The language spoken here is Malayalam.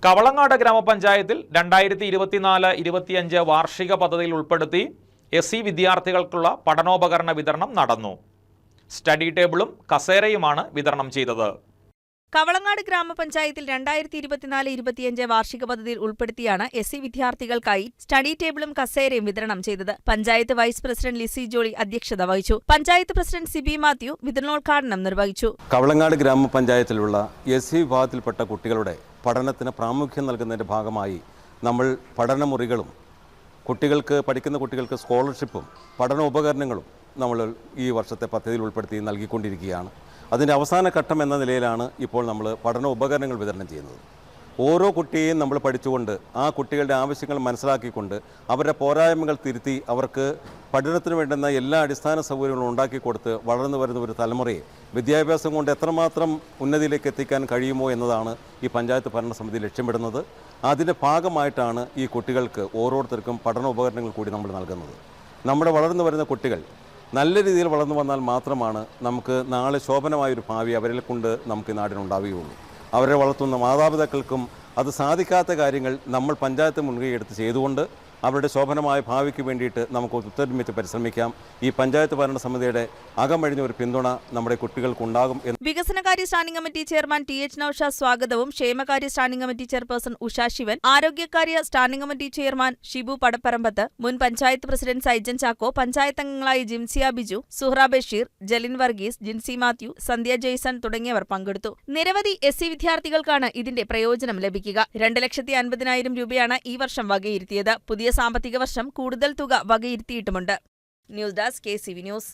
കവളങ്ങാട് ഗ്രാമപഞ്ചായത്തിൽ 2024-25 വാർഷിക പദ്ധതിയിൽ ഉൾപ്പെടുത്തി SC വിദ്യാർത്ഥികൾക്കുള്ള പഠനോപകരണ വിതരണം നടന്നു. സ്റ്റഡി ടേബിളും കസേരയുമാണ് വിതരണം ചെയ്തത്. കവളങ്ങാട് ഗ്രാമപഞ്ചായത്തിൽ 2024-25 വാർഷിക പദ്ധതിയിൽ ഉൾപ്പെടുത്തിയാണ് SC വിദ്യാർത്ഥികൾക്കായി സ്റ്റഡി ടേബിളും കസേരയും വിതരണം ചെയ്തത്. പഞ്ചായത്ത് വൈസ് പ്രസിഡന്റ് ലിസി ജോളി അധ്യക്ഷത വഹിച്ചു. പഞ്ചായത്ത് പ്രസിഡന്റ് സിബി മാത്യു വിതരണോദ്ഘാടനം നിർവഹിച്ചു. കവളങ്ങാട് ഗ്രാമപഞ്ചായത്തിലുള്ള SC വിഭാഗത്തിൽപ്പെട്ട കുട്ടികളുടെ പഠനത്തിന് പ്രാമുഖ്യം നൽകുന്നതിന്റെ ഭാഗമായി നമ്മൾ പഠനമുറികളും പഠിക്കുന്ന കുട്ടികൾക്ക് സ്കോളർഷിപ്പും പഠന ഉപകരണങ്ങളും നമ്മൾ ഈ വർഷത്തെ പദ്ധതിയിൽ ഉൾപ്പെടുത്തി നൽകിക്കൊണ്ടിരിക്കുകയാണ്. അതിൻ്റെ അവസാന ഘട്ടം എന്ന നിലയിലാണ് ഇപ്പോൾ നമ്മൾ പഠന ഉപകരണങ്ങൾ വിതരണം ചെയ്യുന്നത്. ഓരോ കുട്ടിയെയും നമ്മൾ പഠിച്ചുകൊണ്ട് ആ കുട്ടികളുടെ ആവശ്യങ്ങൾ മനസ്സിലാക്കിക്കൊണ്ട് അവരുടെ പോരായ്മകൾ തിരുത്തി അവർക്ക് പഠനത്തിന് വേണ്ടുന്ന എല്ലാ അടിസ്ഥാന സൗകര്യങ്ങളും ഉണ്ടാക്കി കൊടുത്ത് വളർന്നു വരുന്ന ഒരു തലമുറയെ വിദ്യാഭ്യാസം കൊണ്ട് എത്രമാത്രം ഉന്നതിയിലേക്ക് എത്തിക്കാൻ കഴിയുമോ എന്നതാണ് ഈ പഞ്ചായത്ത് ഭരണസമിതി ലക്ഷ്യമിടുന്നത്. അതിൻ്റെ ഭാഗമായിട്ടാണ് ഈ കുട്ടികൾക്ക് ഓരോരുത്തർക്കും പഠന ഉപകരണങ്ങൾ കൂടി നമ്മൾ നൽകുന്നത്. നമ്മുടെ വളർന്നു വരുന്ന കുട്ടികൾ നല്ല രീതിയിൽ വളർന്നു വന്നാൽ മാത്രമാണ് നമുക്ക് നാളെ ശോഭനമായൊരു ഭാവി അവരെ കൊണ്ട് നമുക്ക് നാടിനുണ്ടാവുകയുള്ളൂ. അവരെ വളർത്തുന്ന മാതാപിതാക്കൾക്കും അത് സാധിക്കാത്ത കാര്യങ്ങൾ നമ്മൾ പഞ്ചായത്ത് മുൻകൈയെടുത്ത് ചെയ്തുകൊണ്ട് അവരുടെ ശോഭനമായ ഭാവിക്ക് വേണ്ടിയിട്ട് നമുക്ക് ഒത്തൊരുമിച്ച് പരിശ്രമിക്കാം. ഈ പഞ്ചായത്ത് ഭരണസമിതിയുടെ അകമഴിഞ്ഞ ഒരു പിന്തുണ നമ്മുടെ കുട്ടികൾക്കുണ്ടാകും. വികസനകാര്യ standing committee chairman TH Naushad സ്വാഗതവും ക്ഷേമകാര്യ standing committee chairperson Usha Shivan, ആരോഗ്യകാര്യ standing committee chairman Shibu Padapparambath, മുൻ പഞ്ചായത്ത് പ്രസിഡന്റ് സൈജൻ ചാക്കോ, പഞ്ചായത്ത് അംഗങ്ങളായ ജിംസിയ ബിജു, സുഹ്റ ബഷീർ, ജലിൻ വർഗീസ്, ജിൻസി മാത്യു, സന്ധ്യ ജെയ്സൺ തുടങ്ങിയവർ പങ്കെടുത്തു. നിരവധി SC വിദ്യാർത്ഥികൾക്കാണ് ഇതിന്റെ പ്രയോജനം ലഭിക്കുക. 2,50,000 രൂപയാണ് ഈ വർഷം വകയിരുത്തിയത്. പുതിയ സാമ്പത്തിക വർഷം കൂടുതൽ തുക വകയിരുത്തിയിട്ടുമുണ്ട്. News desk KCV news.